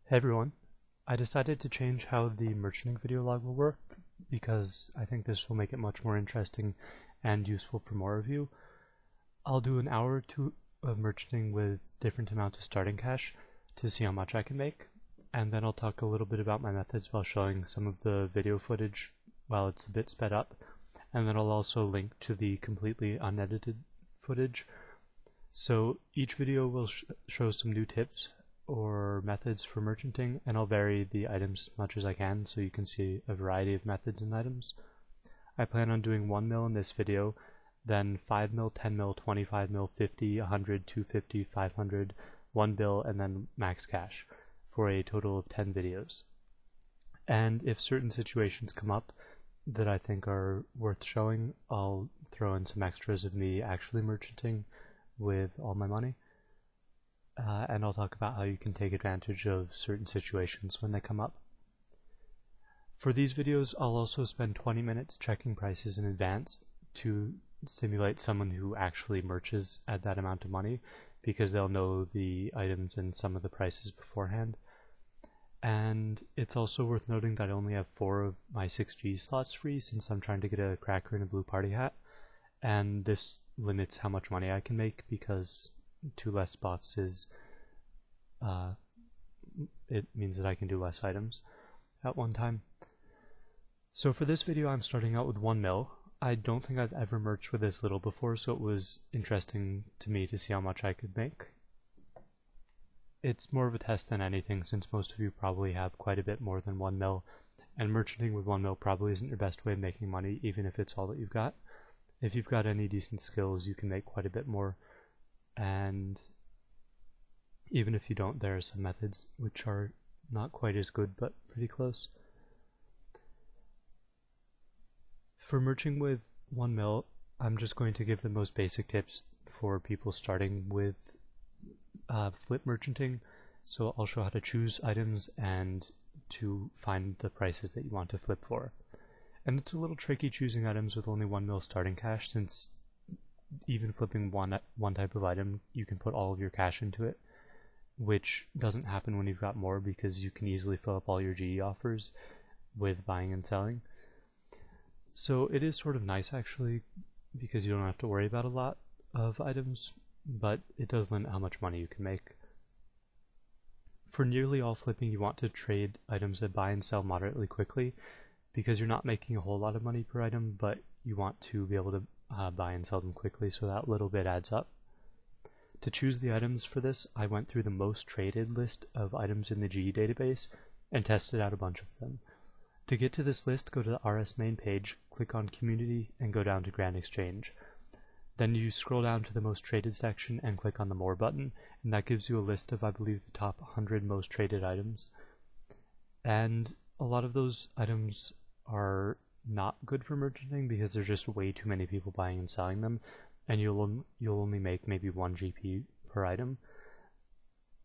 Hey everyone, I decided to change how the merchanting video log will work because I think this will make it much more interesting and useful for more of you. I'll do an hour or two of merchanting with different amounts of starting cash to see how much I can make, and then I'll talk a little bit about my methods while showing some of the video footage while it's a bit sped up, and then I'll also link to the completely unedited footage. So each video will show some new tips or methods for merchanting, and I'll vary the items as much as I can so you can see a variety of methods and items. I plan on doing 1 mil in this video, then 5 mil, 10 mil, 25 mil, 50, 100, 250, 500, 1 bill, and then max cash for a total of 10 videos. And if certain situations come up that I think are worth showing, I'll throw in some extras of me actually merchanting with all my money. And I'll talk about how you can take advantage of certain situations when they come up. For these videos, I'll also spend 20 minutes checking prices in advance to simulate someone who actually merches at that amount of money, because they'll know the items and some of the prices beforehand. And it's also worth noting that I only have 4 of my 6G slots free since I'm trying to get a cracker and a blue party hat, and this limits how much money I can make because 2 less spots is it means that I can do less items at one time. So for this video I'm starting out with 1 mil. I don't think I've ever merged with this little before, so it was interesting to me to see how much I could make. It's more of a test than anything, since most of you probably have quite a bit more than 1 mil, and merchanting with 1 mil probably isn't your best way of making money, even if it's all that you've got. If you've got any decent skills, you can make quite a bit more. And even if you don't, there are some methods which are not quite as good but pretty close. For merching with 1 mil, I'm just going to give the most basic tips for people starting with flip merchanting. So I'll show how to choose items and to find the prices that you want to flip for. And it's a little tricky choosing items with only 1 mil starting cash, since even flipping one type of item, you can put all of your cash into it, which doesn't happen when you've got more, because you can easily fill up all your GE offers with buying and selling. So it is sort of nice actually, because you don't have to worry about a lot of items, but it does limit how much money you can make. For nearly all flipping, you want to trade items that buy and sell moderately quickly, because you're not making a whole lot of money per item, but you want to be able to buy and sell them quickly, so that little bit adds up. To choose the items for this, I went through the most traded list of items in the GE database and tested out a bunch of them. To get to this list, go to the RS main page, click on Community, and go down to Grand Exchange. Then you scroll down to the most traded section and click on the More button, and that gives you a list of, I believe, the top 100 most traded items. And a lot of those items are not good for merchanting because there's just way too many people buying and selling them, and you'll only make maybe 1 GP per item.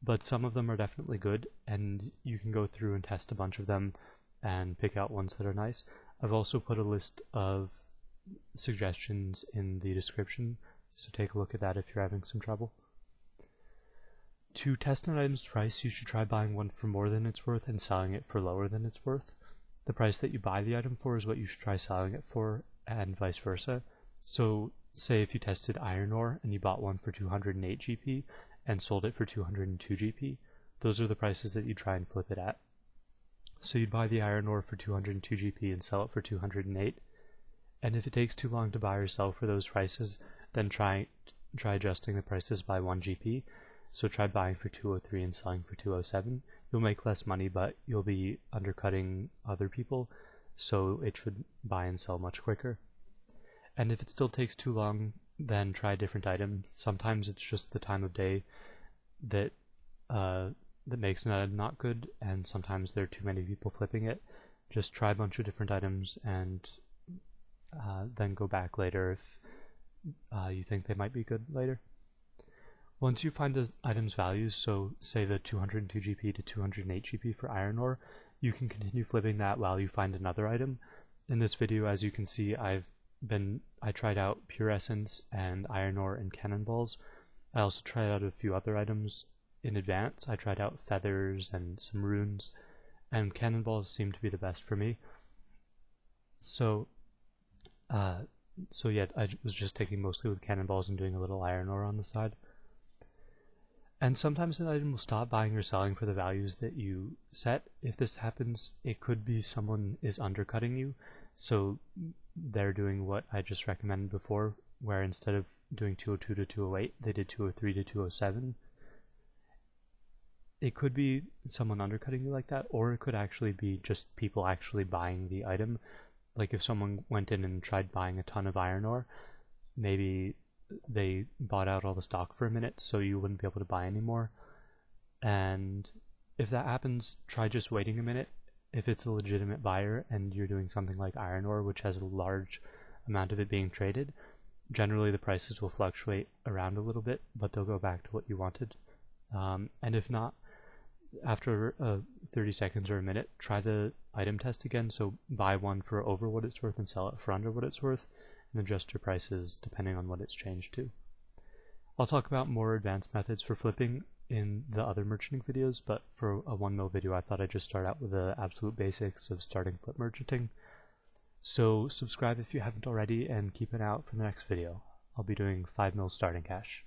But some of them are definitely good, and you can go through and test a bunch of them and pick out ones that are nice. I've also put a list of suggestions in the description, so take a look at that if you're having some trouble. To test an item's price, you should try buying one for more than it's worth and selling it for lower than it's worth. The price that you buy the item for is what you should try selling it for, and vice versa. So say if you tested iron ore and you bought one for 208 GP and sold it for 202 GP, those are the prices that you try and flip it at. So you'd buy the iron ore for 202 GP and sell it for 208. And if it takes too long to buy or sell for those prices, then try adjusting the prices by 1 GP. So try buying for 203 and selling for 207. You'll make less money, but you'll be undercutting other people, so it should buy and sell much quicker. And if it still takes too long, then try a different item. Sometimes it's just the time of day that makes an item not good, and sometimes there are too many people flipping it. Just try a bunch of different items and then go back later if you think they might be good later. Once you find the item's values, so say the 202 GP to 208 GP for iron ore, you can continue flipping that while you find another item. In this video, as you can see, I tried out Pure Essence and iron ore and Cannonballs. I also tried out a few other items in advance. I tried out feathers and some runes, and cannonballs seemed to be the best for me. So yeah, I was just taking mostly with cannonballs and doing a little iron ore on the side. And sometimes an item will stop buying or selling for the values that you set. If this happens, it could be someone is undercutting you, so they're doing what I just recommended before, where instead of doing 202 to 208, they did 203 to 207. It could be someone undercutting you like that, or it could actually be just people actually buying the item. Like if someone went in and tried buying a ton of iron ore, maybe they bought out all the stock for a minute so you wouldn't be able to buy anymore. And if that happens, try just waiting a minute. If it's a legitimate buyer and you're doing something like iron ore, which has a large amount of it being traded, generally the prices will fluctuate around a little bit, but they'll go back to what you wanted. And if not, after 30 seconds or a minute, try the item test again. So buy one for over what it's worth and sell it for under what it's worth, and adjust your prices depending on what it's changed to. I'll talk about more advanced methods for flipping in the other merchanting videos, but for a 1 mil video I thought I'd just start out with the absolute basics of starting flip merchanting. So subscribe if you haven't already, and keep an eye out for the next video. I'll be doing 5 mil starting cash.